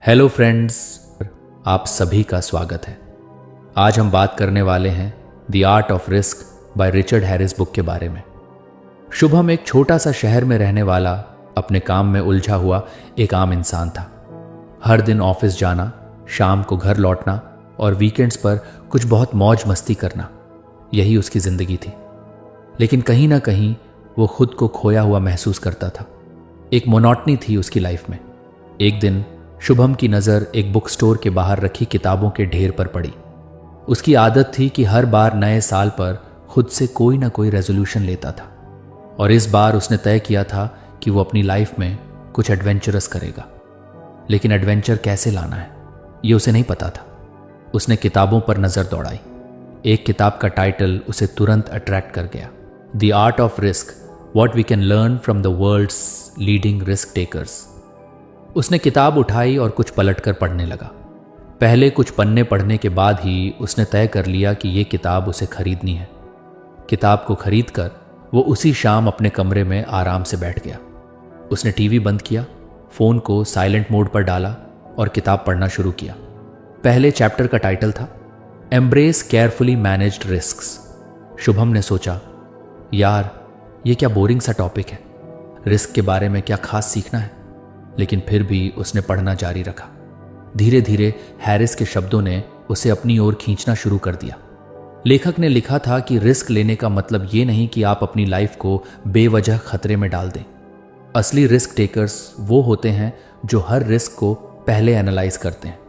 Hello friends, आप सभी का स्वागत है। आज हम बात करने वाले हैं the art of risk by Richard Harris book के बारे में। शुभम एक छोटा सा शहर में रहने वाला, अपने काम में उलझा हुआ एक आम इंसान था। हर दिन ऑफिस जाना, शाम को घर लौटना और वीकेंड्स पर कुछ बहुत मौज मस्ती करना, यही उसकी जिंदगी थी। लेकिन कहीं ना कहीं वो खुद को खोया हुआ महसूस करता था। एक मोनोटनी थी उसकी लाइफ में। एक दिन शुभम की नज़र एक बुक स्टोर के बाहर रखी किताबों के ढेर पर पड़ी। उसकी आदत थी कि हर बार नए साल पर खुद से कोई ना कोई रेजोल्यूशन लेता था, और इस बार उसने तय किया था कि वो अपनी लाइफ में कुछ एडवेंचरस करेगा। लेकिन एडवेंचर कैसे लाना है, ये उसे नहीं पता था। उसने किताबों पर नज़र दौड़ाई। एक किताब का टाइटल उसे तुरंत अट्रैक्ट कर गया, the art of risk, what we can learn from the world's leading risk takers. उसने किताब उठाई और कुछ पलटकर पढ़ने लगा। पहले कुछ पन्ने पढ़ने के बाद ही उसने तय कर लिया कि ये किताब उसे खरीदनी है। किताब को खरीदकर वो उसी शाम अपने कमरे में आराम से बैठ गया। उसने टीवी बंद किया, फ़ोन को साइलेंट मोड पर डाला और किताब पढ़ना शुरू किया। पहले चैप्टर का टाइटल था embrace carefully managed risks. Shubham ने सोचा, यार ये क्या बोरिंग सा टॉपिक है, रिस्क के बारे में क्या खास सीखना है। लेकिन फिर भी उसने पढ़ना जारी रखा। धीरे धीरे हैरिस के शब्दों ने उसे अपनी ओर खींचना शुरू कर दिया। लेखक ने लिखा था कि रिस्क लेने का मतलब ये नहीं कि आप अपनी लाइफ को बेवजह खतरे में डाल दें। असली रिस्क टेकर्स वो होते हैं जो हर रिस्क को पहले एनालाइज करते हैं।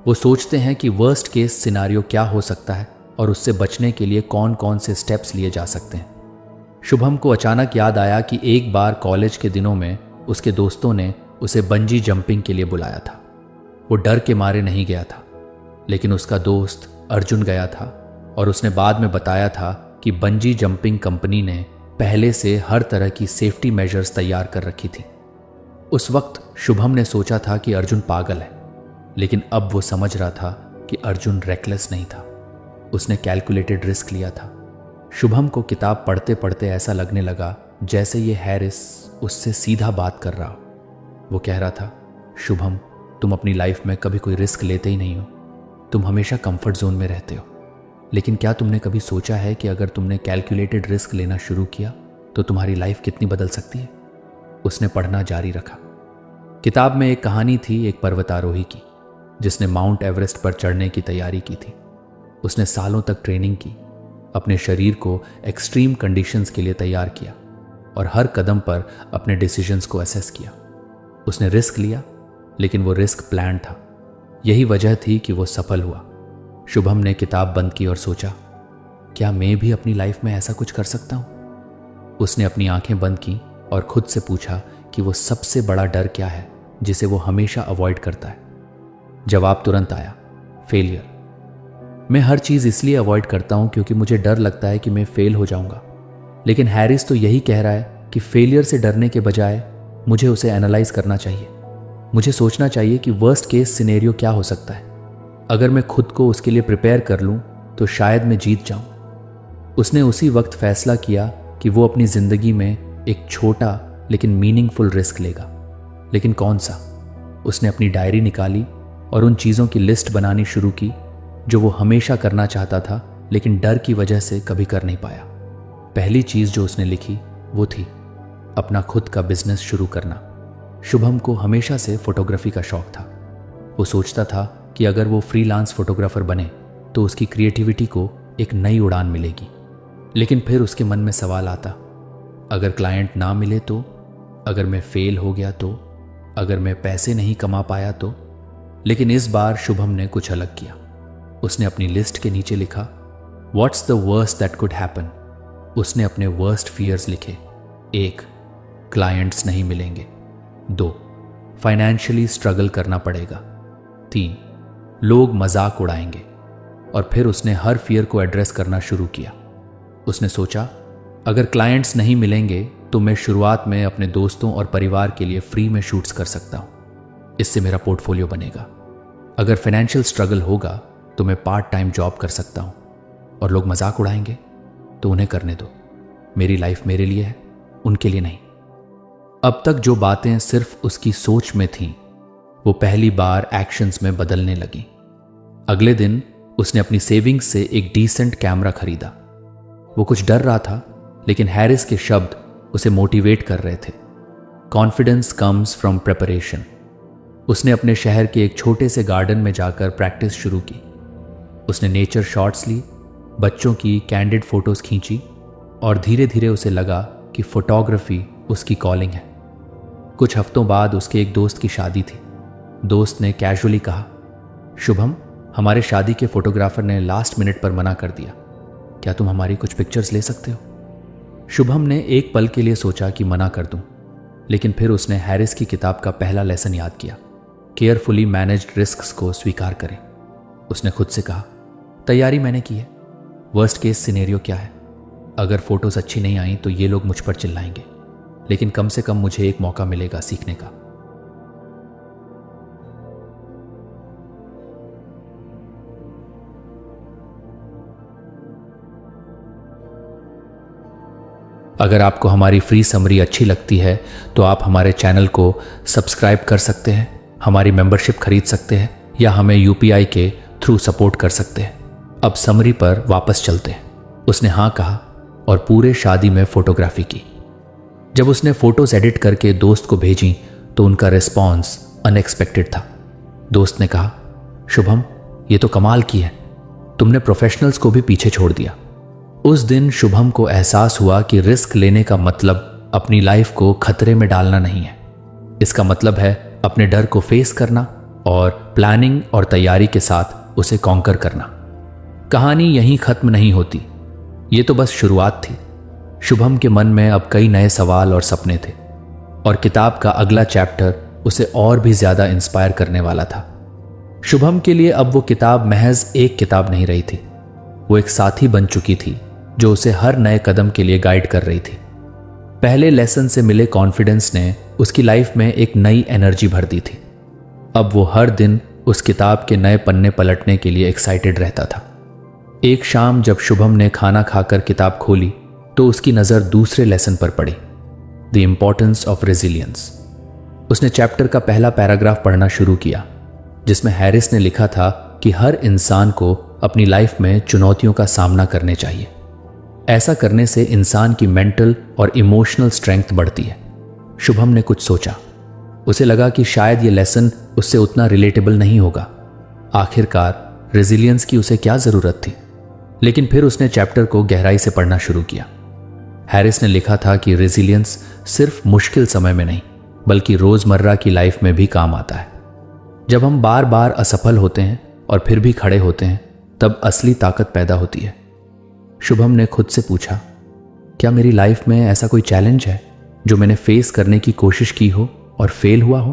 वो सोचते हैं कि वर्स्ट केस सिनारियो क्या हो सकता है और उससे बचने के लिए कौन कौन से स्टेप्स लिए जा सकते हैं। शुभम को अचानक याद आया कि एक बार कॉलेज के दिनों में उसके दोस्तों ने उसे बंजी जंपिंग के लिए बुलाया था। वो डर के मारे नहीं गया था, लेकिन उसका दोस्त अर्जुन गया था और उसने बाद में बताया था कि बंजी जंपिंग कंपनी ने पहले से हर तरह की सेफ्टी मेजर्स तैयार कर रखी थी। उस वक्त शुभम ने सोचा था कि अर्जुन पागल है, लेकिन अब वो समझ रहा था कि अर्जुन रेकलेस नहीं था। उसने कैलकुलेटेड रिस्क लिया था। शुभम को किताब पढ़ते पढ़ते ऐसा लगने लगा जैसे ये हैरिस उससे सीधा बात कर रहा हो। वो कह रहा था, शुभम, तुम अपनी लाइफ में कभी कोई रिस्क लेते ही नहीं हो। तुम हमेशा कंफर्ट जोन में रहते हो। लेकिन क्या तुमने कभी सोचा है कि अगर तुमने कैलकुलेटेड रिस्क लेना शुरू किया तो तुम्हारी लाइफ कितनी बदल सकती है। उसने पढ़ना जारी रखा। किताब में एक कहानी थी एक पर्वतारोही की, जिसने माउंट एवरेस्ट पर चढ़ने की तैयारी की थी। उसने सालों तक ट्रेनिंग की, अपने शरीर को एक्सट्रीम कंडीशंस के लिए तैयार किया और हर कदम पर अपने डिसीजंस को असेस किया। उसने रिस्क लिया, लेकिन वो रिस्क प्लान था। यही वजह थी कि वो सफल हुआ। शुभम ने किताब बंद की और सोचा, क्या मैं भी अपनी लाइफ में ऐसा कुछ कर सकता हूं। उसने अपनी आंखें बंद की और खुद से पूछा कि वो सबसे बड़ा डर क्या है जिसे वो हमेशा अवॉइड करता है। जवाब तुरंत आया, फेलियर। मैं हर चीज इसलिए अवॉइड करता हूं क्योंकि मुझे डर लगता है कि मैं फेल हो जाऊंगा। लेकिन हैरिस तो यही कह रहा है कि फेलियर से डरने के बजाय मुझे उसे एनालाइज करना चाहिए। मुझे सोचना चाहिए कि वर्स्ट केस सिनेरियो क्या हो सकता है। अगर मैं खुद को उसके लिए प्रिपेयर कर लूं तो शायद मैं जीत जाऊं। उसने उसी वक्त फैसला किया कि वो अपनी जिंदगी में एक छोटा लेकिन मीनिंगफुल रिस्क लेगा। लेकिन कौन सा? उसने अपनी डायरी निकाली और उन चीज़ों की लिस्ट बनानी शुरू की जो वो हमेशा करना चाहता था, लेकिन डर की वजह से कभी कर नहीं पाया। पहली चीज़ जो उसने लिखी वो थी अपना खुद का बिजनेस शुरू करना। शुभम को हमेशा से फोटोग्राफी का शौक था। वो सोचता था कि अगर वो फ्रीलांस फोटोग्राफर बने तो उसकी क्रिएटिविटी को एक नई उड़ान मिलेगी। लेकिन फिर उसके मन में सवाल आता, अगर क्लाइंट ना मिले तो, अगर मैं फेल हो गया तो, अगर मैं पैसे नहीं कमा पाया तो। लेकिन इस बार शुभम ने कुछ अलग किया। उसने अपनी लिस्ट के नीचे लिखा, what's the worst that could happen. उसने अपने वर्स्ट फियर्स लिखे। 1, क्लाइंट्स नहीं मिलेंगे। 2, फाइनेंशियली स्ट्रगल करना पड़ेगा। 3, लोग मजाक उड़ाएंगे। और फिर उसने हर फियर को एड्रेस करना शुरू किया। उसने सोचा, अगर क्लाइंट्स नहीं मिलेंगे तो मैं शुरुआत में अपने दोस्तों और परिवार के लिए फ्री में शूट्स कर सकता हूं। इससे मेरा पोर्टफोलियो बनेगा। अगर फाइनेंशियल स्ट्रगल होगा तो मैं पार्ट टाइम जॉब कर सकता हूं। और लोग मजाक उड़ाएंगे तो उन्हें करने दो। मेरी लाइफ मेरे लिए है, उनके लिए नहीं। अब तक जो बातें सिर्फ उसकी सोच में थीं, वो पहली बार एक्शंस में बदलने लगी। अगले दिन उसने अपनी सेविंग्स से एक डिसेंट कैमरा खरीदा। वो कुछ डर रहा था, लेकिन हैरिस के शब्द उसे मोटिवेट कर रहे थे। Confidence comes from preparation. उसने अपने शहर के एक छोटे से गार्डन में जाकर प्रैक्टिस शुरू की। उसने नेचर शॉट्स ली, बच्चों की कैंडिड फोटोज खींची और धीरे धीरे उसे लगा कि फोटोग्राफी उसकी कॉलिंग है। कुछ हफ्तों बाद उसके एक दोस्त की शादी थी। दोस्त ने कैजुअली कहा, शुभम, हमारे शादी के फोटोग्राफर ने लास्ट मिनट पर मना कर दिया, क्या तुम हमारी कुछ पिक्चर्स ले सकते हो? शुभम ने एक पल के लिए सोचा कि मना कर दूं, लेकिन फिर उसने हैरिस की किताब का पहला लेसन याद किया, केयरफुली मैनेज्ड रिस्क्स को स्वीकार करें। उसने खुद से कहा, तैयारी मैंने की है, वर्स्ट केस सिनेरियो क्या है? अगर फोटोज अच्छी नहीं आई तो ये लोग मुझ पर चिल्लाएंगे, लेकिन कम से कम मुझे एक मौका मिलेगा सीखने का। अगर आपको हमारी फ्री समरी अच्छी लगती है तो आप हमारे चैनल को सब्सक्राइब कर सकते हैं, हमारी मेंबरशिप खरीद सकते हैं या हमें यूपीआई के थ्रू सपोर्ट कर सकते हैं। अब समरी पर वापस चलते हैं। उसने हाँ कहा और पूरे शादी में फोटोग्राफी की। जब उसने फोटोज एडिट करके दोस्त को भेजी तो उनका रिस्पॉन्स अनएक्सपेक्टेड था। दोस्त ने कहा, शुभम, ये तो कमाल की है, तुमने प्रोफेशनल्स को भी पीछे छोड़ दिया। उस दिन शुभम को एहसास हुआ कि रिस्क लेने का मतलब अपनी लाइफ को खतरे में डालना नहीं है। इसका मतलब है अपने डर को फेस करना और प्लानिंग और तैयारी के साथ उसे कॉन्कर करना। कहानी यहीं खत्म नहीं होती, ये तो बस शुरुआत थी। शुभम के मन में अब कई नए सवाल और सपने थे और किताब का अगला चैप्टर उसे और भी ज्यादा इंस्पायर करने वाला था। शुभम के लिए अब वो किताब महज एक किताब नहीं रही थी, वो एक साथी बन चुकी थी जो उसे हर नए कदम के लिए गाइड कर रही थी। पहले लेसन से मिले कॉन्फिडेंस ने उसकी लाइफ में एक नई एनर्जी भर दी थी। अब वो हर दिन उस किताब के नए पन्ने पलटने के लिए एक्साइटेड रहता था। एक शाम जब शुभम ने खाना खाकर किताब खोली तो उसकी नज़र दूसरे लेसन पर पड़ी, द इम्पॉर्टेंस ऑफ रेजिलियंस। उसने चैप्टर का पहला पैराग्राफ पढ़ना शुरू किया, जिसमें हैरिस ने लिखा था कि हर इंसान को अपनी लाइफ में चुनौतियों का सामना करने चाहिए। ऐसा करने से इंसान की मेंटल और इमोशनल स्ट्रेंथ बढ़ती है। शुभम ने कुछ सोचा। उसे लगा कि शायद ये लेसन उससे उतना रिलेटेबल नहीं होगा। आखिरकार रेजिलियंस की उसे क्या ज़रूरत थी? लेकिन फिर उसने चैप्टर को गहराई से पढ़ना शुरू किया। हैरिस ने लिखा था कि रेजिलियंस सिर्फ मुश्किल समय में नहीं, बल्कि रोज़मर्रा की लाइफ में भी काम आता है। जब हम बार बार असफल होते हैं और फिर भी खड़े होते हैं, तब असली ताकत पैदा होती है। शुभम ने खुद से पूछा, क्या मेरी लाइफ में ऐसा कोई चैलेंज है जो मैंने फेस करने की कोशिश की हो और फेल हुआ हो?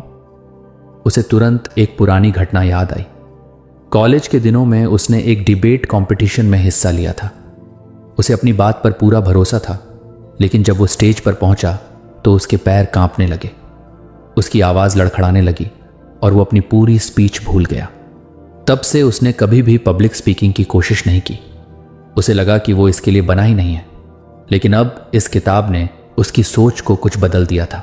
उसे तुरंत एक पुरानी घटना याद आई। कॉलेज के दिनों में उसने एक डिबेट कंपटीशन में हिस्सा लिया था। उसे अपनी बात पर पूरा भरोसा था, लेकिन जब वो स्टेज पर पहुंचा तो उसके पैर कांपने लगे, उसकी आवाज़ लड़खड़ाने लगी और वो अपनी पूरी स्पीच भूल गया। तब से उसने कभी भी पब्लिक स्पीकिंग की कोशिश नहीं की। उसे लगा कि वो इसके लिए बना ही नहीं है। लेकिन अब इस किताब ने उसकी सोच को कुछ बदल दिया था।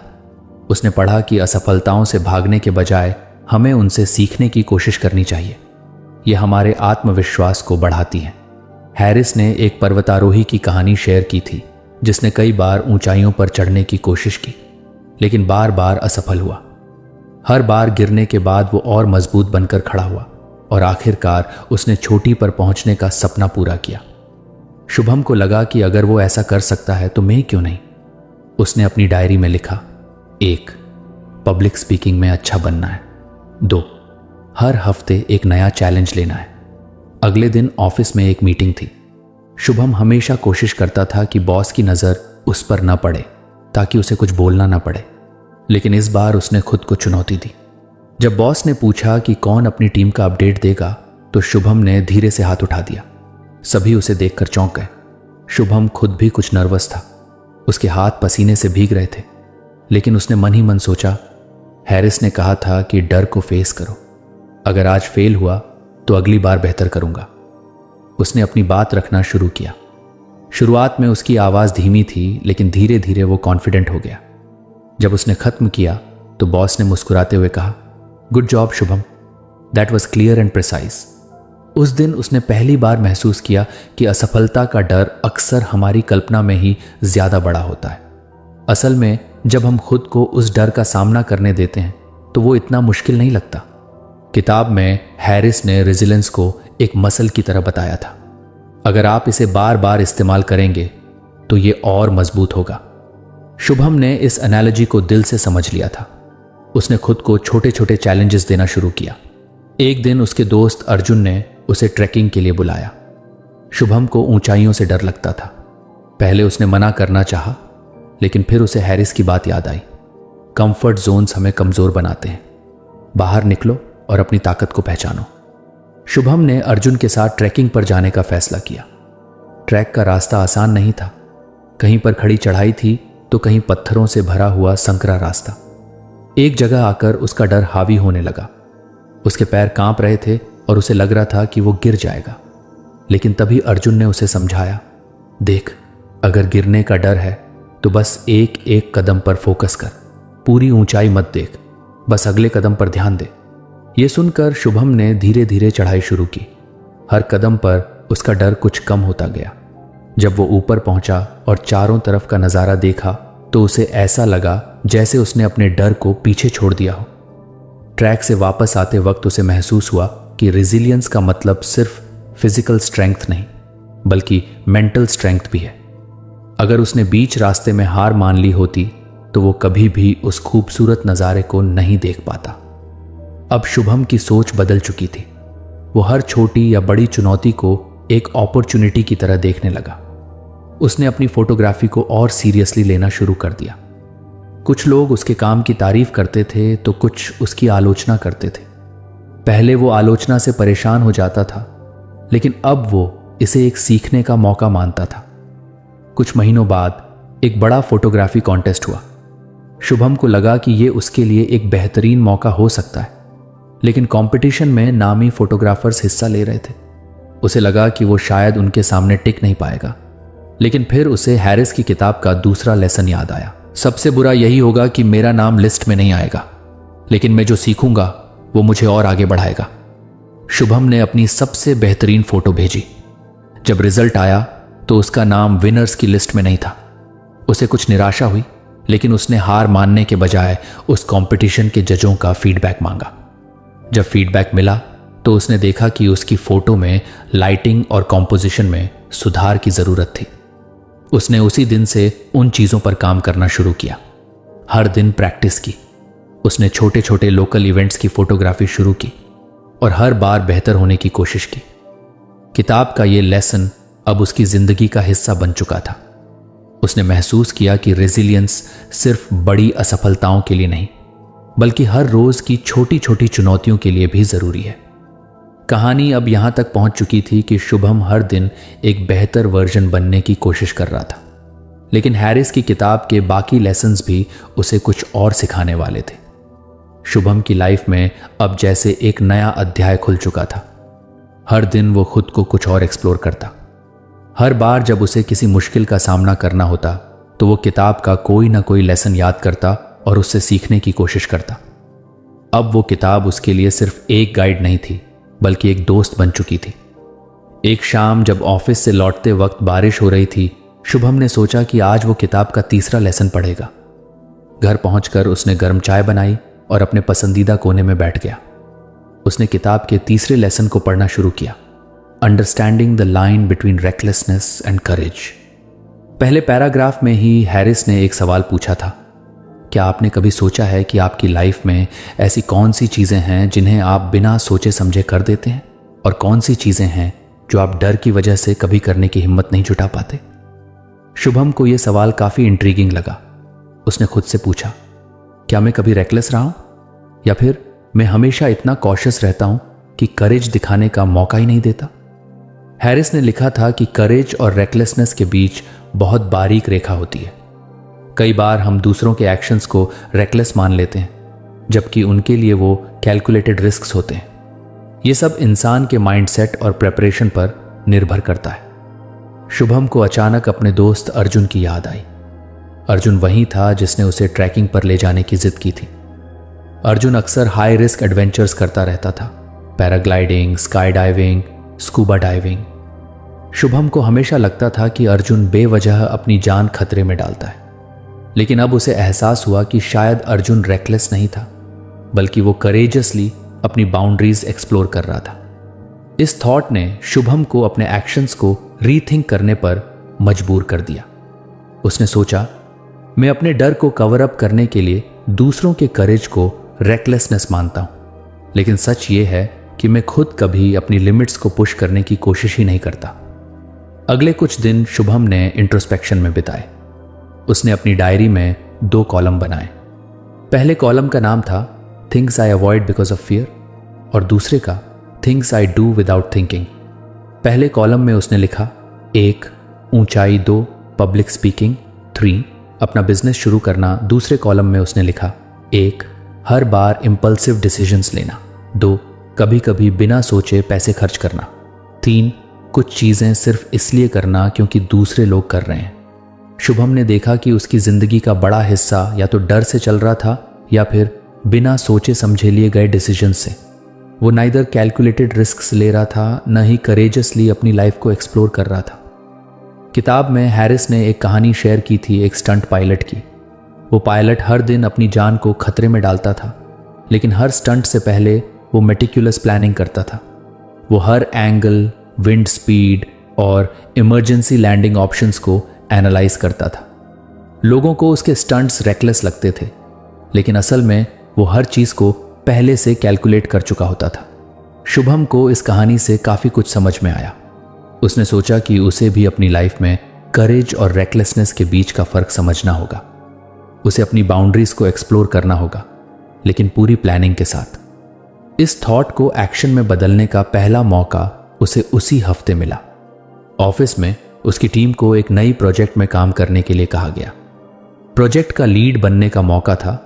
उसने पढ़ा कि असफलताओं से भागने के बजाय हमें उनसे सीखने की कोशिश करनी चाहिए। यह हमारे आत्मविश्वास को बढ़ाती है। हैरिस ने एक पर्वतारोही की कहानी शेयर की थी, जिसने कई बार ऊंचाइयों पर चढ़ने की कोशिश की, लेकिन बार बार असफल हुआ। हर बार गिरने के बाद वो और मजबूत बनकर खड़ा हुआ और आखिरकार उसने चोटी पर पहुंचने का सपना पूरा किया। शुभम को लगा कि अगर वो ऐसा कर सकता है तो मैं क्यों नहीं। उसने अपनी डायरी में लिखा, 1. पब्लिक स्पीकिंग में अच्छा बनना है। 2. हर हफ्ते एक नया चैलेंज लेना है। अगले दिन ऑफिस में एक मीटिंग थी। शुभम हमेशा कोशिश करता था कि बॉस की नज़र उस पर न पड़े ताकि उसे कुछ बोलना न पड़े, लेकिन इस बार उसने खुद को चुनौती दी। जब बॉस ने पूछा कि कौन अपनी टीम का अपडेट देगा तो शुभम ने धीरे से हाथ उठा दिया। सभी उसे देखकर चौंक गए। शुभम खुद भी कुछ नर्वस था, उसके हाथ पसीने से भीग रहे थे, लेकिन उसने मन ही मन सोचा, हैरिस ने कहा था कि डर को फेस करो। अगर आज फेल हुआ तो अगली बार बेहतर करूंगा। उसने अपनी बात रखना शुरू किया। शुरुआत में उसकी आवाज़ धीमी थी, लेकिन धीरे धीरे वो कॉन्फिडेंट हो गया। जब उसने खत्म किया तो बॉस ने मुस्कुराते हुए कहा, good job Shubham, that was clear and precise. उस दिन उसने पहली बार महसूस किया कि असफलता का डर अक्सर हमारी कल्पना में ही ज्यादा बड़ा होता है। असल में जब हम खुद को उस डर का सामना करने देते हैं तो वो इतना मुश्किल नहीं लगता। किताब में हैरिस ने रेजिलेंस को एक मसल की तरह बताया था। अगर आप इसे बार बार इस्तेमाल करेंगे तो ये और मजबूत होगा। शुभम ने इस एनालॉजी को दिल से समझ लिया था। उसने खुद को छोटे छोटे चैलेंजेस देना शुरू किया। एक दिन उसके दोस्त अर्जुन ने उसे ट्रैकिंग के लिए बुलाया। शुभम को ऊंचाइयों से डर लगता था। पहले उसने मना करना चाहा, लेकिन फिर उसे हैरिस की बात याद आई। कंफर्ट जोन्स हमें कमजोर बनाते हैं, बाहर निकलो और अपनी ताकत को पहचानो। शुभम ने अर्जुन के साथ ट्रैकिंग पर जाने का फैसला किया। ट्रैक का रास्ता आसान नहीं था। कहीं पर खड़ी चढ़ाई थी तो कहीं पत्थरों से भरा हुआ संकरा रास्ता। एक जगह आकर उसका डर हावी होने लगा। उसके पैर कांप रहे थे और उसे लग रहा था कि वो गिर जाएगा। लेकिन तभी अर्जुन ने उसे समझाया, देख, अगर गिरने का डर है तो बस एक एक कदम पर फोकस कर, पूरी ऊंचाई मत देख, बस अगले कदम पर ध्यान दे। यह सुनकर शुभम ने धीरे धीरे चढ़ाई शुरू की। हर कदम पर उसका डर कुछ कम होता गया। जब वो ऊपर पहुंचा और चारों तरफ का नजारा देखा तो उसे ऐसा लगा जैसे उसने अपने डर को पीछे छोड़ दिया हो। ट्रैक से वापस आते वक्त उसे महसूस हुआ कि रेजिलियंस का मतलब सिर्फ फिजिकल स्ट्रेंथ नहीं, बल्कि मेंटल स्ट्रेंथ भी है। अगर उसने बीच रास्ते में हार मान ली होती तो वो कभी भी उस खूबसूरत नज़ारे को नहीं देख पाता। अब शुभम की सोच बदल चुकी थी। वो हर छोटी या बड़ी चुनौती को एक अपॉर्चुनिटी की तरह देखने लगा। उसने अपनी फोटोग्राफी को और सीरियसली लेना शुरू कर दिया। कुछ लोग उसके काम की तारीफ करते थे तो कुछ उसकी आलोचना करते थे। पहले वो आलोचना से परेशान हो जाता था, लेकिन अब वो इसे एक सीखने का मौका मानता था। कुछ महीनों बाद एक बड़ा फोटोग्राफी कॉन्टेस्ट हुआ। शुभम को लगा कि ये उसके लिए एक बेहतरीन मौका हो सकता है, लेकिन कंपटीशन में नामी फोटोग्राफर्स हिस्सा ले रहे थे। उसे लगा कि वो शायद उनके सामने टिक नहीं पाएगा। लेकिन फिर उसे हैरिस की किताब का दूसरा लेसन याद आया। सबसे बुरा यही होगा कि मेरा नाम लिस्ट में नहीं आएगा, लेकिन मैं जो सीखूंगा वो मुझे और आगे बढ़ाएगा। शुभम ने अपनी सबसे बेहतरीन फोटो भेजी। जब रिजल्ट आया तो उसका नाम विनर्स की लिस्ट में नहीं था। उसे कुछ निराशा हुई, लेकिन उसने हार मानने के बजाय उस कंपटीशन के जजों का फीडबैक मांगा। जब फीडबैक मिला तो उसने देखा कि उसकी फोटो में लाइटिंग और कॉम्पोजिशन में सुधार की जरूरत थी। उसने उसी दिन से उन चीजों पर काम करना शुरू किया। हर दिन प्रैक्टिस की। उसने छोटे छोटे लोकल इवेंट्स की फोटोग्राफी शुरू की और हर बार बेहतर होने की कोशिश की। किताब का ये लेसन अब उसकी जिंदगी का हिस्सा बन चुका था। उसने महसूस किया कि रेजिलियंस सिर्फ बड़ी असफलताओं के लिए नहीं, बल्कि हर रोज की छोटी छोटी चुनौतियों के लिए भी जरूरी है। कहानी अब यहां तक पहुंच चुकी थी कि शुभम हर दिन एक बेहतर वर्जन बनने की कोशिश कर रहा था। लेकिन हैरिस की किताब के बाकी लेसन्स भी उसे कुछ और सिखाने वाले थे। शुभम की लाइफ में अब जैसे एक नया अध्याय खुल चुका था। हर दिन वो खुद को कुछ और एक्सप्लोर करता। हर बार जब उसे किसी मुश्किल का सामना करना होता तो वो किताब का कोई ना कोई लेसन याद करता और उससे सीखने की कोशिश करता। अब वो किताब उसके लिए सिर्फ एक गाइड नहीं थी, बल्कि एक दोस्त बन चुकी थी। एक शाम जब ऑफिस से लौटते वक्त बारिश हो रही थी, शुभम ने सोचा कि आज वो किताब का तीसरा लेसन पढ़ेगा। घर पहुंचकर उसने गर्म चाय बनाई और अपने पसंदीदा कोने में बैठ गया। उसने किताब के तीसरे लेसन को पढ़ना शुरू किया, understanding the line between recklessness and courage. पहले पैराग्राफ में ही हैरिस ने एक सवाल पूछा था, क्या आपने कभी सोचा है कि आपकी लाइफ में ऐसी कौन सी चीजें हैं जिन्हें आप बिना सोचे समझे कर देते हैं, और कौन सी चीजें हैं जो आप डर की वजह से कभी करने की हिम्मत नहीं जुटा पाते? शुभम को यह सवाल काफी इंट्रीगिंग लगा। उसने खुद से पूछा, क्या मैं कभी रेकलेस रहा हूं, या फिर मैं हमेशा इतना कॉशियस रहता हूं कि करेज दिखाने का मौका ही नहीं देता? हैरिस ने लिखा था कि करेज और रेकलेसनेस के बीच बहुत बारीक रेखा होती है। कई बार हम दूसरों के एक्शंस को रेकलेस मान लेते हैं, जबकि उनके लिए वो कैलकुलेटेड रिस्क्स होते हैं। ये सब इंसान के माइंडसेट और प्रेपरेशन पर निर्भर करता है। शुभम को अचानक अपने दोस्त अर्जुन की याद आई। अर्जुन वही था जिसने उसे ट्रैकिंग पर ले जाने की जिद की थी। अर्जुन अक्सर हाई रिस्क एडवेंचर्स करता रहता था, paragliding, sky diving, scuba diving. Shubham को हमेशा लगता था कि अर्जुन बेवजह अपनी जान खतरे में डालता है, लेकिन अब उसे एहसास हुआ कि शायद अर्जुन रेकलेस नहीं था, बल्कि वो करेजसली अपनी बाउंड्रीज एक्सप्लोर कर रहा था। इस थॉट ने शुभम को अपने एक्शंस को रीथिंक करने पर मजबूर कर दिया। उसने सोचा, मैं अपने डर को कवर अप करने के लिए दूसरों के करेज को रेकलेसनेस मानता हूं, लेकिन सच ये है कि मैं खुद कभी अपनी लिमिट्स को पुश करने की कोशिश ही नहीं करता। अगले कुछ दिन शुभम ने इंट्रोस्पेक्शन में बिताए। उसने अपनी डायरी में 2 कॉलम बनाए। पहले कॉलम का नाम था things I avoid because of fear और दूसरे का things I do without thinking. पहले कॉलम में उसने लिखा 1 ऊंचाई, 2 पब्लिक स्पीकिंग, 3 अपना बिजनेस शुरू करना। दूसरे कॉलम में उसने लिखा 1 हर बार इम्पल्सिव डिसीजंस लेना, 2 कभी कभी बिना सोचे पैसे खर्च करना, 3 कुछ चीजें सिर्फ इसलिए करना क्योंकि दूसरे लोग कर रहे हैं। शुभम ने देखा कि उसकी जिंदगी का बड़ा हिस्सा या तो डर से चल रहा था या फिर बिना सोचे समझे लिए गए डिसीजन से। वो नाइदर कैलकुलेटेड रिस्क्स ले रहा था, न ही करेजसली अपनी लाइफ को एक्सप्लोर कर रहा था। किताब में हैरिस ने एक कहानी शेयर की थी एक स्टंट पायलट की। वो पायलट हर दिन अपनी जान को खतरे में डालता था, लेकिन हर स्टंट से पहले वो मेटिकुलस प्लानिंग करता था। वो हर एंगल, विंड स्पीड और इमरजेंसी लैंडिंग ऑप्शंस को एनालाइज करता था। लोगों को उसके स्टंट्स रेकलेस लगते थे, लेकिन असल में वो हर चीज को पहले से कैलकुलेट कर चुका होता था। शुभम को इस कहानी से काफी कुछ समझ में आया। उसने सोचा कि उसे भी अपनी लाइफ में करेज और रेकलेसनेस के बीच का फर्क समझना होगा। उसे अपनी बाउंड्रीज को एक्सप्लोर करना होगा, लेकिन पूरी प्लानिंग के साथ। इस थॉट को एक्शन में बदलने का पहला मौका उसे उसी हफ्ते मिला। ऑफिस में उसकी टीम को एक नई प्रोजेक्ट में काम करने के लिए कहा गया। प्रोजेक्ट का लीड बनने का मौका था,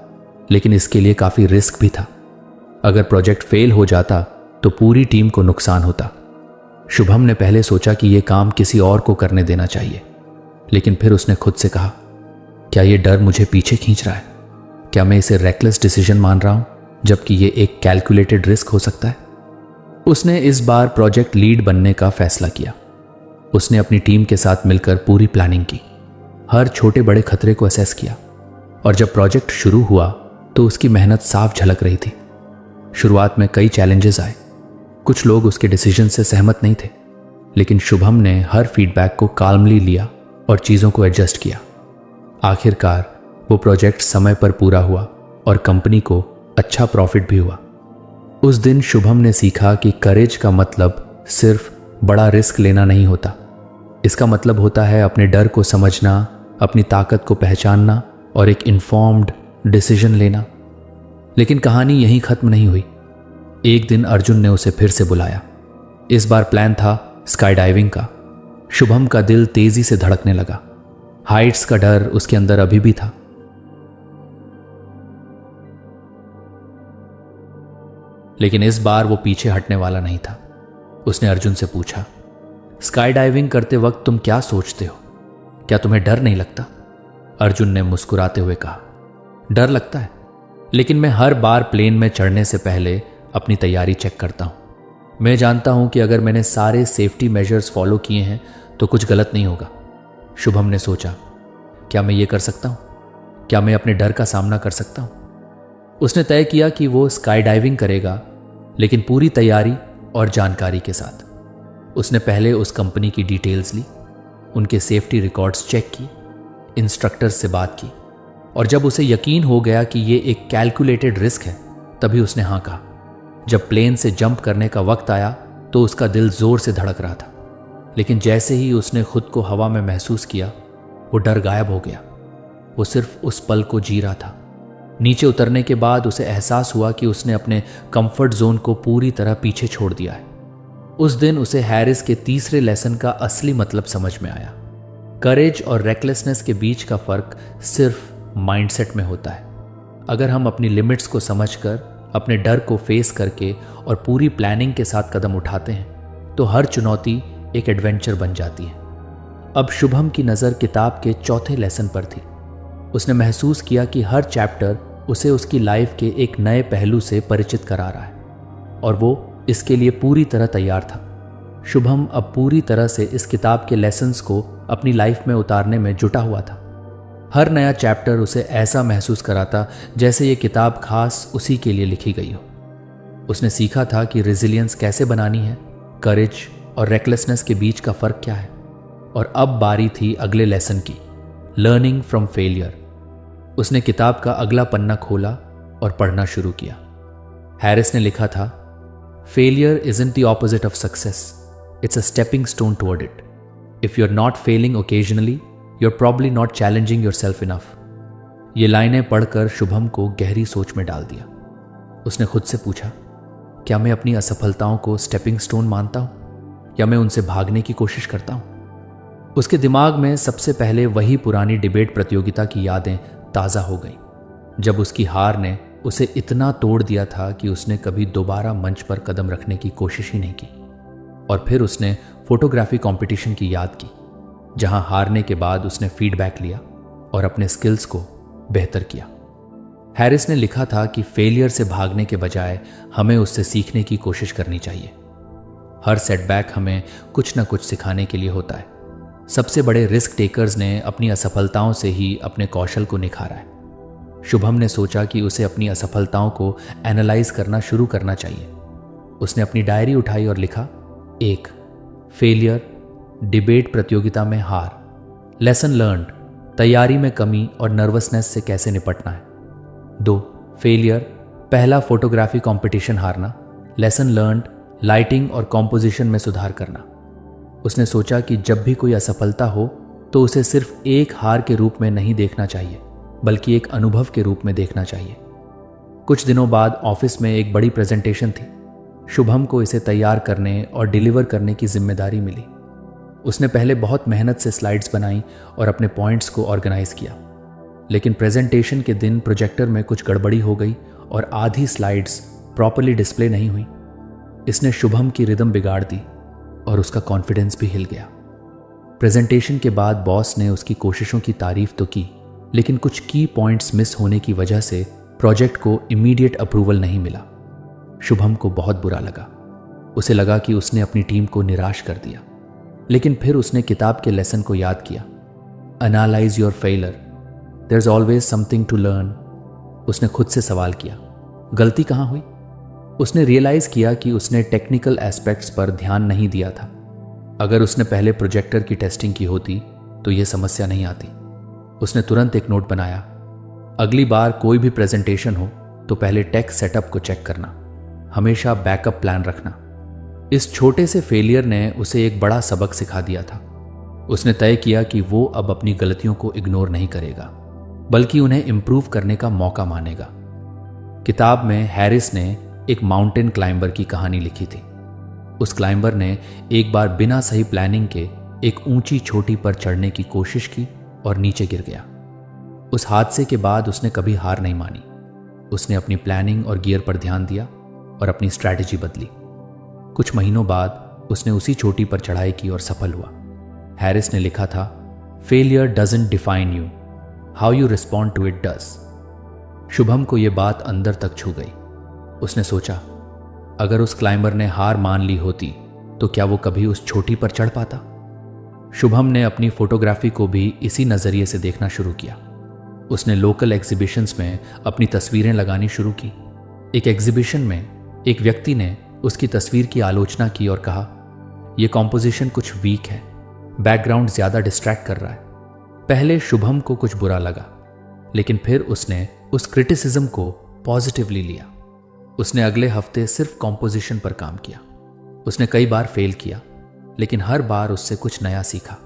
लेकिन इसके लिए काफी रिस्क भी था। अगर प्रोजेक्ट फेल हो जाता तो पूरी टीम को नुकसान होता। शुभम ने पहले सोचा कि यह काम किसी और को करने देना चाहिए, लेकिन फिर उसने खुद से कहा, क्या यह डर मुझे पीछे खींच रहा है? क्या मैं इसे रेकलेस डिसीजन मान रहा हूं, जबकि यह एक कैलकुलेटेड रिस्क हो सकता है? उसने इस बार प्रोजेक्ट लीड बनने का फैसला किया। उसने अपनी टीम के साथ मिलकर पूरी प्लानिंग की, हर छोटे बड़े खतरे को असेस किया, और जब प्रोजेक्ट शुरू हुआ तो उसकी मेहनत साफ झलक रही थी। शुरुआत में कई चैलेंजेस आए। कुछ लोग उसके डिसीजन से सहमत नहीं थे, लेकिन शुभम ने हर फीडबैक को काल्मली लिया और चीज़ों को एडजस्ट किया। आखिरकार वो प्रोजेक्ट समय पर पूरा हुआ और कंपनी को अच्छा प्रॉफिट भी हुआ। उस दिन शुभम ने सीखा कि करेज का मतलब सिर्फ बड़ा रिस्क लेना नहीं होता। इसका मतलब होता है अपने डर को समझना, अपनी ताकत को पहचानना और एक इन्फॉर्म्ड डिसीजन लेना। लेकिन कहानी यहीं खत्म नहीं हुई। एक दिन अर्जुन ने उसे फिर से बुलाया। इस बार प्लान था स्काई डाइविंग का। शुभम का दिल तेजी से धड़कने लगा। हाइट्स का डर उसके अंदर अभी भी था। लेकिन इस बार वो पीछे हटने वाला नहीं था। उसने अर्जुन से पूछा, स्काई डाइविंग करते वक्त तुम क्या सोचते हो? क्या तुम्हें डर नहीं लगता? अर्जुन ने मुस्कुराते हुए कहा, डर लगता है, लेकिन मैं हर बार प्लेन में चढ़ने से पहले अपनी तैयारी चेक करता हूं। मैं जानता हूं कि अगर मैंने सारे सेफ्टी मेजर्स फॉलो किए हैं तो कुछ गलत नहीं होगा। शुभम ने सोचा, क्या मैं ये कर सकता हूं? क्या मैं अपने डर का सामना कर सकता हूं? उसने तय किया कि वो स्काई डाइविंग करेगा, लेकिन पूरी तैयारी और जानकारी के साथ। उसने पहले उस कंपनी की डिटेल्स ली, उनके सेफ्टी रिकॉर्ड्स चेक की, इंस्ट्रक्टर्स से बात की, और जब उसे यकीन हो गया कि ये एक कैलकुलेटेड रिस्क है, तभी उसने हाँ कहा। जब प्लेन से जंप करने का वक्त आया तो उसका दिल जोर से धड़क रहा था, लेकिन जैसे ही उसने खुद को हवा में महसूस किया, वो डर गायब हो गया। वो सिर्फ उस पल को जी रहा था। नीचे उतरने के बाद उसे एहसास हुआ कि उसने अपने कंफर्ट जोन को पूरी तरह पीछे छोड़ दिया है। उस दिन उसे हैरिस के तीसरे लेसन का असली मतलब समझ में आया। करेज और रेकलेसनेस के बीच का फर्क सिर्फ माइंडसेट में होता है। अगर हम अपनी लिमिट्स को समझकर, अपने डर को फेस करके और पूरी प्लानिंग के साथ कदम उठाते हैं, तो हर चुनौती एक एडवेंचर बन जाती है। अब शुभम की नज़र किताब के चौथे लेसन पर थी। उसने महसूस किया कि हर चैप्टर उसे उसकी लाइफ के एक नए पहलू से परिचित करा रहा है और वो इसके लिए पूरी तरह तैयार था। शुभम अब पूरी तरह से इस किताब के लेसन्स को अपनी लाइफ में उतारने में जुटा हुआ था। हर नया चैप्टर उसे ऐसा महसूस कराता जैसे ये किताब खास उसी के लिए लिखी गई हो। उसने सीखा था कि रेजिलियंस कैसे बनानी है, करेज और रेकलेसनेस के बीच का फर्क क्या है। और अब बारी थी अगले लेसन की, लर्निंग फ्रॉम फेलियर। उसने किताब का अगला पन्ना खोला और पढ़ना शुरू किया। हैरिस ने लिखा था, failure isn't the opposite of success, it's a stepping stone toward it. If you are not failing occasionally, you are probably not challenging yourself enough. ये लाइनें पढ़कर शुभम को गहरी सोच में डाल दिया। उसने खुद से पूछा, क्या मैं अपनी असफलताओं को स्टेपिंग स्टोन मानता हूं या मैं उनसे भागने की कोशिश करता हूं? उसके दिमाग में सबसे पहले वही पुरानी डिबेट प्रतियोगिता की यादें ताज़ा हो गई, जब उसकी हार ने उसे इतना तोड़ दिया था कि उसने कभी दोबारा मंच पर कदम रखने की कोशिश ही नहीं की। और फिर उसने फोटोग्राफी कंपटीशन की याद की, जहां हारने के बाद उसने फीडबैक लिया और अपने स्किल्स को बेहतर किया। हैरिस ने लिखा था कि फेलियर से भागने के बजाय हमें उससे सीखने की कोशिश करनी चाहिए। हर सेटबैक हमें कुछ न कुछ सिखाने के लिए होता है। सबसे बड़े रिस्क टेकर्स ने अपनी असफलताओं से ही अपने कौशल को निखारा है। शुभम ने सोचा कि उसे अपनी असफलताओं को एनालाइज करना शुरू करना चाहिए। उसने अपनी डायरी उठाई और लिखा, 1. फेलियर, डिबेट प्रतियोगिता में हार, लेसन लर्न्ड, तैयारी में कमी और नर्वसनेस से कैसे निपटना है। 2. फेलियर, पहला फोटोग्राफी कंपटीशन हारना, लेसन लर्न्ड, लाइटिंग और कॉम्पोजिशन में सुधार करना। उसने सोचा कि जब भी कोई असफलता हो तो उसे सिर्फ एक हार के रूप में नहीं देखना चाहिए, बल्कि एक अनुभव के रूप में देखना चाहिए। कुछ दिनों बाद ऑफिस में एक बड़ी प्रेजेंटेशन थी। शुभम को इसे तैयार करने और डिलीवर करने की जिम्मेदारी मिली। उसने पहले बहुत मेहनत से स्लाइड्स बनाई और अपने पॉइंट्स को ऑर्गेनाइज किया, लेकिन प्रेजेंटेशन के दिन प्रोजेक्टर में कुछ गड़बड़ी हो गई और आधी स्लाइड्स प्रॉपर्ली डिस्प्ले नहीं हुई। इसने शुभम की रिदम बिगाड़ दी और उसका कॉन्फिडेंस भी हिल गया। प्रेजेंटेशन के बाद बॉस ने उसकी कोशिशों की तारीफ तो की, लेकिन कुछ की पॉइंट्स मिस होने की वजह से प्रोजेक्ट को इमीडिएट अप्रूवल नहीं मिला। शुभम को बहुत बुरा लगा। उसे लगा कि उसने अपनी टीम को निराश कर दिया। लेकिन फिर उसने किताब के लेसन को याद किया, analyse your failure, there is always something to learn. उसने खुद से सवाल किया, गलती कहाँ हुई? उसने रियलाइज किया कि उसने टेक्निकल एस्पेक्ट्स पर ध्यान नहीं दिया था। अगर उसने पहले प्रोजेक्टर की टेस्टिंग की होती तो यह समस्या नहीं आती। उसने तुरंत एक नोट बनाया, अगली बार कोई भी प्रेजेंटेशन हो तो पहले टेक सेटअप को चेक करना, हमेशा बैकअप प्लान रखना। इस छोटे से फेलियर ने उसे एक बड़ा सबक सिखा दिया था। उसने तय किया कि वो अब अपनी गलतियों को इग्नोर नहीं करेगा, बल्कि उन्हें इंप्रूव करने का मौका मानेगा। किताब में हैरिस ने एक माउंटेन क्लाइंबर की कहानी लिखी थी। उस क्लाइंबर ने एक बार बिना सही प्लानिंग के एक ऊंची चोटी पर चढ़ने की कोशिश की और नीचे गिर गया। उस हादसे के बाद उसने कभी हार नहीं मानी। उसने अपनी प्लानिंग और गियर पर ध्यान दिया और अपनी स्ट्रैटेजी बदली। कुछ महीनों बाद उसने उसी चोटी पर चढ़ाई की और सफल हुआ। हैरिस ने लिखा था, failure doesn't define you, how you respond to it does. Shubham को यह बात अंदर तक छू गई। उसने सोचा, अगर उस क्लाइंबर ने हार मान ली होती तो क्या वो कभी उस चोटी पर चढ़ पाता? शुभम ने अपनी फोटोग्राफी को भी इसी नजरिए से देखना शुरू किया। उसने लोकल एग्जीबिशंस में अपनी तस्वीरें लगानी शुरू की। एक एग्जीबिशन में एक व्यक्ति ने उसकी तस्वीर की आलोचना की और कहा, यह कॉम्पोजिशन कुछ वीक है, बैकग्राउंड ज्यादा डिस्ट्रैक्ट कर रहा है। पहले शुभम को कुछ बुरा लगा, लेकिन फिर उसने उस क्रिटिसिज्म को पॉजिटिवली लिया। उसने अगले हफ्ते सिर्फ कॉम्पोजिशन पर काम किया। उसने कई बार फेल किया, लेकिन हर बार उससे कुछ नया सीखा।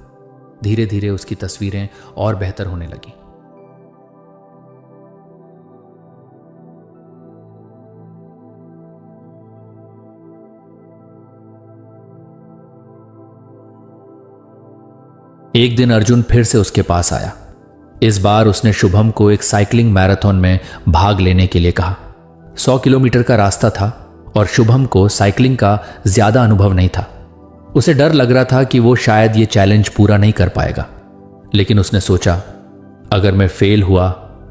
धीरे धीरे उसकी तस्वीरें और बेहतर होने लगी। एक दिन अर्जुन फिर से उसके पास आया। इस बार उसने शुभम को एक साइकिलिंग मैराथन में भाग लेने के लिए कहा। 100 किलोमीटर का रास्ता था और शुभम को साइकिलिंग का ज्यादा अनुभव नहीं था। उसे डर लग रहा था कि वो शायद ये चैलेंज पूरा नहीं कर पाएगा। लेकिन उसने सोचा, अगर मैं फेल हुआ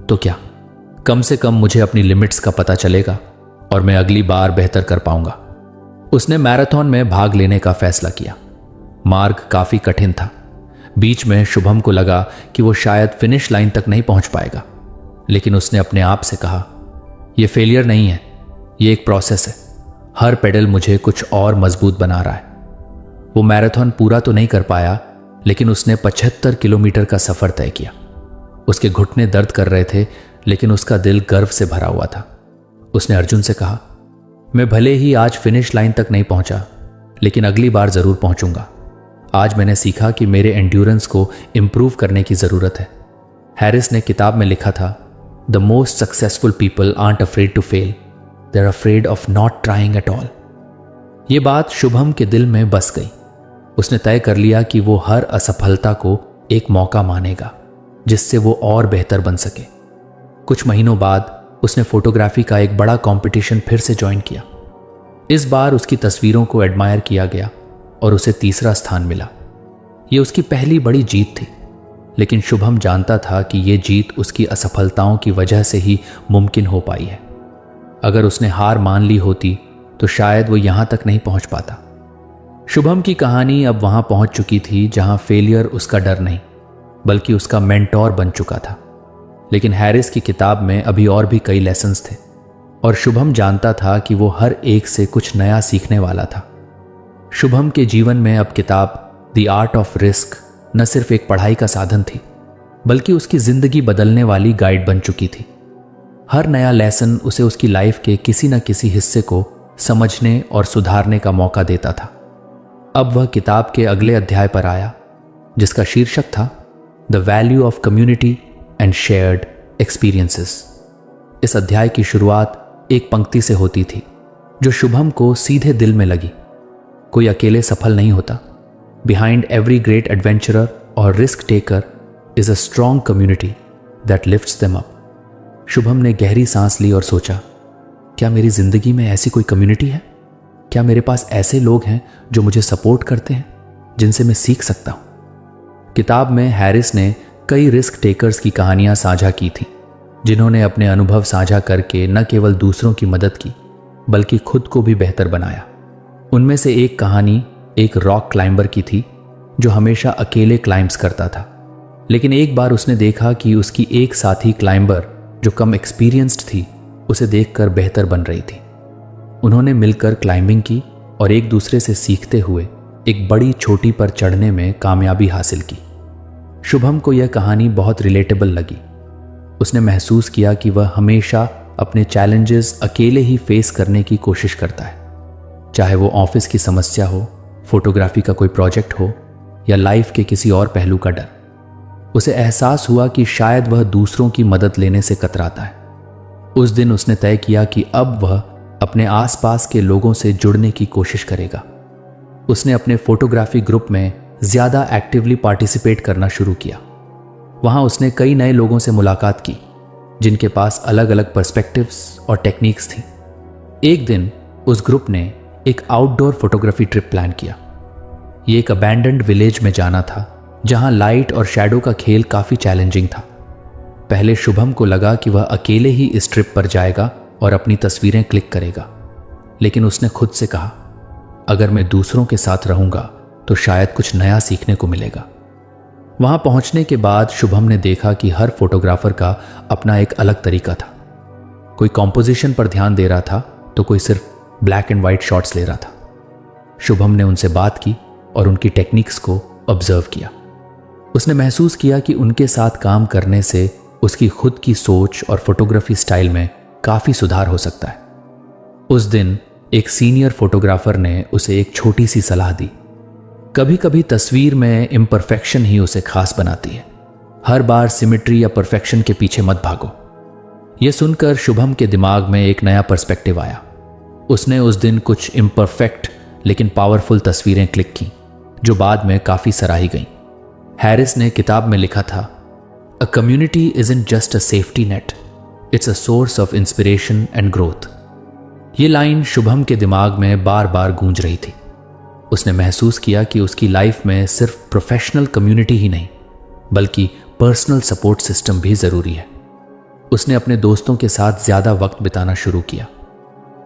तो क्या? कम से कम मुझे अपनी लिमिट्स का पता चलेगा और मैं अगली बार बेहतर कर पाऊंगा। उसने मैराथन में भाग लेने का फैसला किया। मार्ग काफी कठिन था। बीच में शुभम को लगा कि वो शायद फिनिश लाइन तक नहीं पहुंच पाएगा, लेकिन उसने अपने आप से कहा, यह फेलियर नहीं है, यह एक प्रोसेस है। हर पेडल मुझे कुछ और मजबूत बना रहा है। वो मैराथन पूरा तो नहीं कर पाया, लेकिन उसने 75 किलोमीटर का सफर तय किया। उसके घुटने दर्द कर रहे थे, लेकिन उसका दिल गर्व से भरा हुआ था। उसने अर्जुन से कहा, मैं भले ही आज फिनिश लाइन तक नहीं पहुंचा, लेकिन अगली बार जरूर पहुंचूंगा। आज मैंने सीखा कि मेरे एंड्योरेंस को इंप्रूव करने की जरूरत है। हैरिस ने किताब में लिखा था, the most successful people aren't afraid to fail, they are afraid of not trying at all. ये बात शुभम के दिल में बस गई। उसने तय कर लिया कि वो हर असफलता को एक मौका मानेगा, जिससे वो और बेहतर बन सके। कुछ महीनों बाद उसने फोटोग्राफी का एक बड़ा कंपटीशन फिर से ज्वाइन किया। इस बार उसकी तस्वीरों को एडमायर किया गया और उसे तीसरा स्थान मिला। यह उसकी पहली बड़ी जीत थी, लेकिन शुभम जानता था कि यह जीत उसकी असफलताओं की वजह से ही मुमकिन हो पाई है। अगर उसने हार मान ली होती तो शायद वो यहां तक नहीं पहुंच पाता। शुभम की कहानी अब वहां पहुंच चुकी थी जहां फेलियर उसका डर नहीं, बल्कि उसका मेंटोर बन चुका था। लेकिन हैरिस की किताब में अभी और भी कई लेसन्स थे, और शुभम जानता था कि वो हर एक से कुछ नया सीखने वाला था। शुभम के जीवन में अब किताब द आर्ट ऑफ रिस्क न सिर्फ एक पढ़ाई का साधन थी, बल्कि उसकी जिंदगी बदलने वाली गाइड बन चुकी थी। हर नया लेसन उसे उसकी लाइफ के किसी न किसी हिस्से को समझने और सुधारने का मौका देता था। अब वह किताब के अगले अध्याय पर आया, जिसका शीर्षक था the value of community and shared experiences. इस अध्याय की शुरुआत एक पंक्ति से होती थी जो शुभम को सीधे दिल में लगी। कोई अकेले सफल नहीं होता। बिहाइंड एवरी ग्रेट एडवेंचरर और risk taker is a strong community that lifts them up. Shubham ने गहरी सांस ली और सोचा, क्या मेरी जिंदगी में ऐसी कोई कम्युनिटी है? क्या मेरे पास ऐसे लोग हैं जो मुझे सपोर्ट करते हैं, जिनसे मैं सीख सकता हूं? किताब में हैरिस ने कई रिस्क टेकर्स की कहानियां साझा की थी, जिन्होंने अपने अनुभव साझा करके न केवल दूसरों की मदद की, बल्कि खुद को भी बेहतर बनाया। उनमें से एक कहानी एक रॉक क्लाइंबर की थी, जो हमेशा अकेले क्लाइंब्स करता था। लेकिन एक बार उसने देखा कि उसकी एक साथी क्लाइंबर जो कम एक्सपीरियंस्ड थी, उसे देखकर बेहतर बन रही थी। उन्होंने मिलकर क्लाइंबिंग की और एक दूसरे से सीखते हुए एक बड़ी चोटी पर चढ़ने में कामयाबी हासिल की। शुभम को यह कहानी बहुत रिलेटेबल लगी। उसने महसूस किया कि वह हमेशा अपने चैलेंजेस अकेले ही फेस करने की कोशिश करता है, चाहे वो ऑफिस की समस्या हो, फोटोग्राफी का कोई प्रोजेक्ट हो, या लाइफ के किसी और पहलू का डर। उसे एहसास हुआ कि शायद वह दूसरों की मदद लेने से कतराता है। उस दिन उसने तय किया कि अब वह अपने आसपास के लोगों से जुड़ने की कोशिश करेगा। उसने अपने फोटोग्राफी ग्रुप में ज्यादा एक्टिवली पार्टिसिपेट करना शुरू किया। वहां उसने कई नए लोगों से मुलाकात की, जिनके पास अलग अलग पर्सपेक्टिव्स और टेक्निक्स थी। एक दिन उस ग्रुप ने एक आउटडोर फोटोग्राफी ट्रिप प्लान किया। ये एक अबैंडन्ड विलेज में जाना था, जहां लाइट और शैडो का खेल काफी चैलेंजिंग था। पहले शुभम को लगा कि वह अकेले ही इस ट्रिप पर जाएगा और अपनी तस्वीरें क्लिक करेगा, लेकिन उसने खुद से कहा, अगर मैं दूसरों के साथ रहूंगा तो शायद कुछ नया सीखने को मिलेगा। वहां पहुंचने के बाद शुभम ने देखा कि हर फोटोग्राफर का अपना एक अलग तरीका था। कोई कॉम्पोजिशन पर ध्यान दे रहा था, तो कोई सिर्फ ब्लैक एंड वाइट शॉट्स ले रहा था। शुभम ने उनसे बात की और उनकी टेक्निक्स को ऑब्जर्व किया। उसने महसूस किया कि उनके साथ काम करने से उसकी खुद की सोच और फोटोग्राफी स्टाइल में काफी सुधार हो सकता है। उस दिन एक सीनियर फोटोग्राफर ने उसे एक छोटी सी सलाह दी। कभी कभी तस्वीर में इम्परफेक्शन ही उसे खास बनाती है। हर बार सिमेट्री या परफेक्शन के पीछे मत भागो। यह सुनकर शुभम के दिमाग में एक नया पर्सपेक्टिव आया। उसने उस दिन कुछ इम्परफेक्ट लेकिन पावरफुल तस्वीरें क्लिक की, जो बाद में काफी सराही गईं। हैरिस ने किताब में लिखा था, a community isn't just a safety net, it's a source of inspiration and growth. ये लाइन शुभम के दिमाग में बार बार गूंज रही थी। उसने महसूस किया कि उसकी लाइफ में सिर्फ प्रोफेशनल कम्युनिटी ही नहीं, बल्कि पर्सनल सपोर्ट सिस्टम भी जरूरी है। उसने अपने दोस्तों के साथ ज्यादा वक्त बिताना शुरू किया।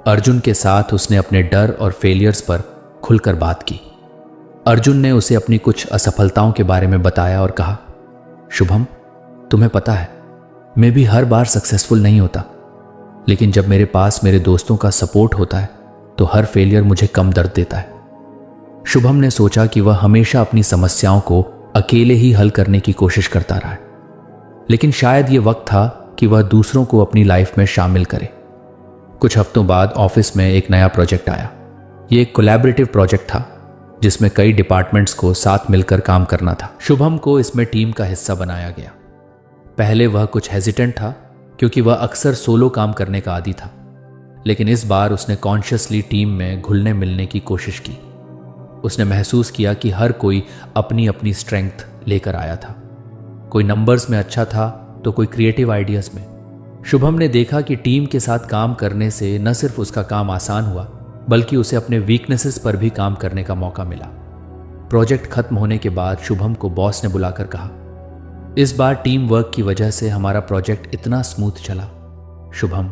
अर्जुन के साथ उसने अपने डर और फेलियर्स पर खुलकर बात की। अर्जुन ने उसे अपनी कुछ असफलताओं के बारे में बताया और कहा, शुभम, तुम्हें पता है मैं भी हर बार सक्सेसफुल नहीं होता, लेकिन जब मेरे पास मेरे दोस्तों का सपोर्ट होता है तो हर फेलियर मुझे कम दर्द देता है। शुभम ने सोचा कि वह हमेशा अपनी समस्याओं को अकेले ही हल करने की कोशिश करता रहा है, लेकिन शायद ये वक्त था कि वह दूसरों को अपनी लाइफ में शामिल करे। कुछ हफ्तों बाद ऑफिस में एक नया प्रोजेक्ट आया। ये एक कोलैबोरेटिव प्रोजेक्ट था जिसमें कई डिपार्टमेंट्स को साथ मिलकर काम करना था। शुभम को इसमें टीम का हिस्सा बनाया गया। पहले वह कुछ हेजिटेंट था क्योंकि वह अक्सर सोलो काम करने का आदी था, लेकिन इस बार उसने कॉन्शियसली टीम में घुलने मिलने की कोशिश की। उसने महसूस किया कि हर कोई अपनी अपनी स्ट्रेंथ लेकर आया था। कोई नंबर्स में अच्छा था तो कोई क्रिएटिव आइडियाज में। शुभम ने देखा कि टीम के साथ काम करने से न सिर्फ उसका काम आसान हुआ, बल्कि उसे अपने वीकनेसेस पर भी काम करने का मौका मिला। प्रोजेक्ट खत्म होने के बाद शुभम को बॉस ने बुलाकर कहा, इस बार टीम वर्क की वजह से हमारा प्रोजेक्ट इतना स्मूथ चला। शुभम,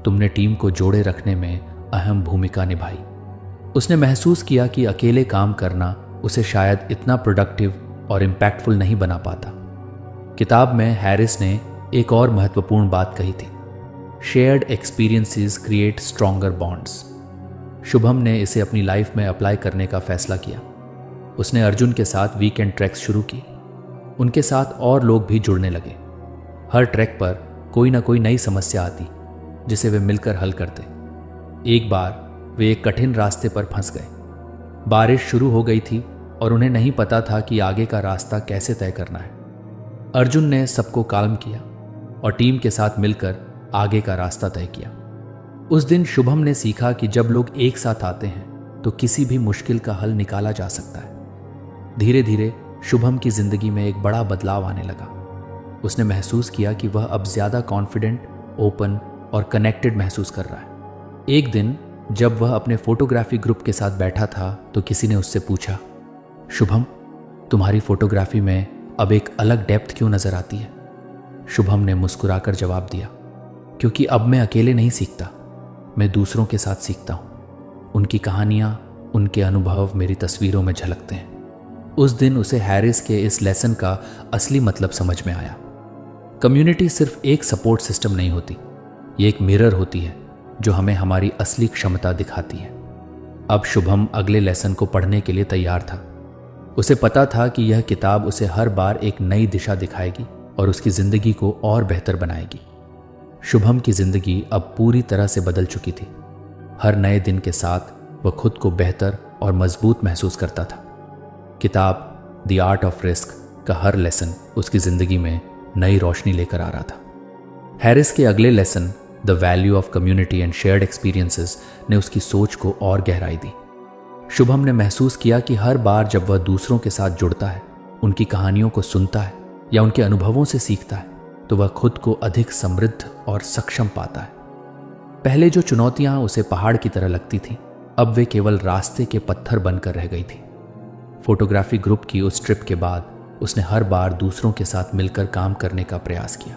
तुमने टीम को जोड़े रखने में अहम भूमिका निभाई। उसने महसूस किया कि अकेले काम करना उसे शायद इतना प्रोडक्टिव और इम्पैक्टफुल नहीं बना पाता। किताब में हैरिस ने एक और महत्वपूर्ण बात कही थी, shared experiences create stronger bonds. Shubham ने इसे अपनी लाइफ में अप्लाई करने का फैसला किया। उसने अर्जुन के साथ वीकेंड ट्रैक्स शुरू की। उनके साथ और लोग भी जुड़ने लगे। हर ट्रैक पर कोई ना कोई नई समस्या आती जिसे वे मिलकर हल करते। एक बार वे एक कठिन रास्ते पर फंस गए। बारिश शुरू हो गई थी और उन्हें नहीं पता था कि आगे का रास्ता कैसे तय करना है। अर्जुन ने सबको काल्म किया और टीम के साथ मिलकर आगे का रास्ता तय किया। उस दिन शुभम ने सीखा कि जब लोग एक साथ आते हैं तो किसी भी मुश्किल का हल निकाला जा सकता है। धीरे धीरे शुभम की जिंदगी में एक बड़ा बदलाव आने लगा। उसने महसूस किया कि वह अब ज्यादा कॉन्फिडेंट, ओपन और कनेक्टेड महसूस कर रहा है। एक दिन जब वह अपने फोटोग्राफी ग्रुप के साथ बैठा था तो किसी ने उससे पूछा, शुभम, तुम्हारी फोटोग्राफी में अब एक अलग डेप्थ क्यों नजर आती है? शुभम ने मुस्कुराकर जवाब दिया, क्योंकि अब मैं अकेले नहीं सीखता, मैं दूसरों के साथ सीखता हूं। उनकी कहानियां, उनके अनुभव मेरी तस्वीरों में झलकते हैं। उस दिन उसे हैरिस के इस लेसन का असली मतलब समझ में आया। कम्युनिटी सिर्फ एक सपोर्ट सिस्टम नहीं होती, ये एक मिरर होती है जो हमें हमारी असली क्षमता दिखाती है। अब शुभम अगले लेसन को पढ़ने के लिए तैयार था। उसे पता था कि यह किताब उसे हर बार एक नई दिशा दिखाएगी और उसकी जिंदगी को और बेहतर बनाएगी। शुभम की जिंदगी अब पूरी तरह से बदल चुकी थी। हर नए दिन के साथ वह खुद को बेहतर और मजबूत महसूस करता था। किताब द आर्ट ऑफ रिस्क का हर लेसन उसकी जिंदगी में नई रोशनी लेकर आ रहा था। हैरिस के अगले lesson the value of community and shared experiences ने उसकी सोच को और गहराई दी। शुभम ने महसूस किया कि हर बार जब वह दूसरों के साथ जुड़ता है, उनकी कहानियों को सुनता है या उनके अनुभवों से सीखता है, तो वह खुद को अधिक समृद्ध और सक्षम पाता है। पहले जो चुनौतियां उसे पहाड़ की तरह लगती थीं, अब वे केवल रास्ते के पत्थर बनकर रह गई थी। फोटोग्राफी ग्रुप की उस ट्रिप के बाद उसने हर बार दूसरों के साथ मिलकर काम करने का प्रयास किया।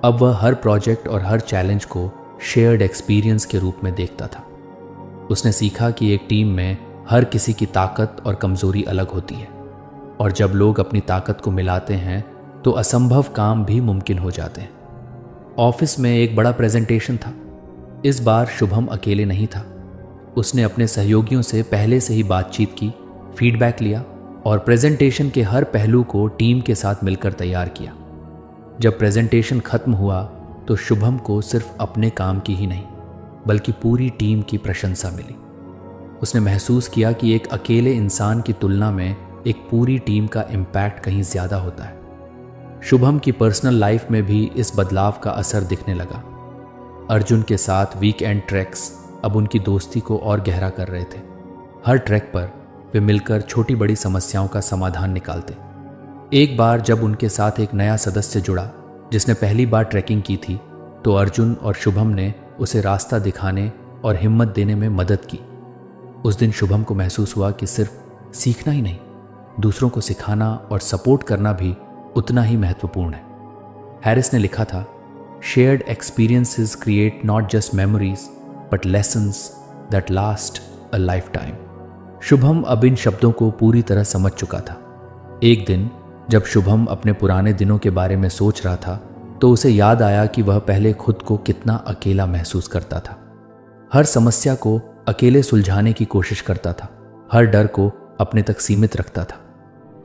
अब वह हर प्रोजेक्ट और हर चैलेंज को शेयर्ड एक्सपीरियंस के रूप में देखता था। उसने सीखा कि एक टीम में हर किसी की ताकत और कमजोरी अलग होती है, और जब लोग अपनी ताकत को मिलाते हैं तो असंभव काम भी मुमकिन हो जाते हैं। ऑफिस में एक बड़ा प्रेजेंटेशन था। इस बार शुभम अकेले नहीं था। उसने अपने सहयोगियों से पहले से ही बातचीत की, फीडबैक लिया और प्रेजेंटेशन के हर पहलू को टीम के साथ मिलकर तैयार किया। जब प्रेजेंटेशन खत्म हुआ तो शुभम को सिर्फ अपने काम की ही नहीं बल्कि पूरी टीम की प्रशंसा मिली। उसने महसूस किया कि एक अकेले इंसान की तुलना में एक पूरी टीम का इम्पैक्ट कहीं ज्यादा होता है। शुभम की पर्सनल लाइफ में भी इस बदलाव का असर दिखने लगा। अर्जुन के साथ वीकेंड ट्रैक्स अब उनकी दोस्ती को और गहरा कर रहे थे। हर ट्रैक पर वे मिलकर छोटी बड़ी समस्याओं का समाधान निकालते। एक बार जब उनके साथ एक नया सदस्य जुड़ा जिसने पहली बार ट्रैकिंग की थी, तो अर्जुन और शुभम ने उसे रास्ता दिखाने और हिम्मत देने में मदद की। उस दिन शुभम को महसूस हुआ कि सिर्फ सीखना ही नहीं, दूसरों को सिखाना और सपोर्ट करना भी उतना ही महत्वपूर्ण है। हैरिस ने लिखा था, Shared experiences create not just memories, but lessons that last a lifetime. Shubham अब इन शब्दों को पूरी तरह समझ चुका था। एक दिन जब शुभम अपने पुराने दिनों के बारे में सोच रहा था तो उसे याद आया कि वह पहले खुद को कितना अकेला महसूस करता था। हर समस्या को अकेले सुलझाने की कोशिश करता था, हर डर को अपने तक सीमित रखता था।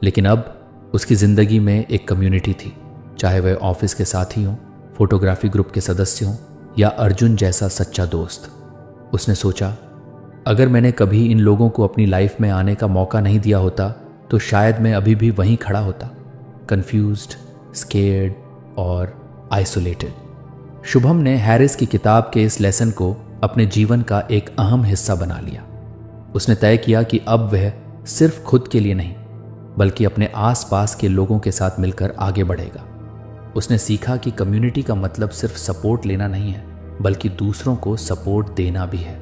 लेकिन अब उसकी जिंदगी में एक कम्युनिटी थी, चाहे वह ऑफिस के साथी हों, फोटोग्राफी ग्रुप के सदस्य हों या अर्जुन जैसा सच्चा दोस्त। उसने सोचा, अगर मैंने कभी इन लोगों को अपनी लाइफ में आने का मौका नहीं दिया होता तो शायद मैं अभी भी वहीं खड़ा होता, कंफ्यूज्ड, स्केर्ड और आइसोलेटेड। शुभम ने हैरिस की किताब के इस लेसन को अपने जीवन का एक अहम हिस्सा बना लिया। उसने तय किया कि अब वह सिर्फ खुद के लिए नहीं बल्कि अपने आसपास के लोगों के साथ मिलकर आगे बढ़ेगा। उसने सीखा कि कम्युनिटी का मतलब सिर्फ सपोर्ट लेना नहीं है बल्कि दूसरों को सपोर्ट देना भी है।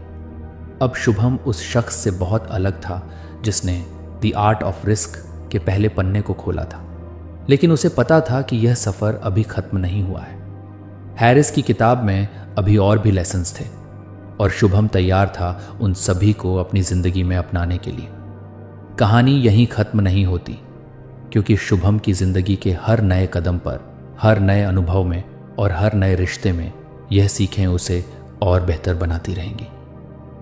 अब शुभम उस शख्स से बहुत अलग था जिसने द आर्ट ऑफ रिस्क के पहले पन्ने को खोला था, लेकिन उसे पता था कि यह सफ़र अभी ख़त्म नहीं हुआ है। हैरिस की किताब में अभी और भी लेसन्स थे और शुभम तैयार था उन सभी को अपनी ज़िंदगी में अपनाने के लिए। कहानी यहीं ख़त्म नहीं होती, क्योंकि शुभम की ज़िंदगी के हर नए कदम पर, हर नए अनुभव में और हर नए रिश्ते में यह सीखें उसे और बेहतर बनाती रहेंगी।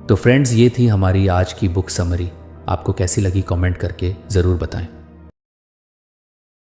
तो फ्रेंड्स, ये थी हमारी आज की बुक समरी। आपको कैसी लगी कमेंट करके ज़रूर बताएं।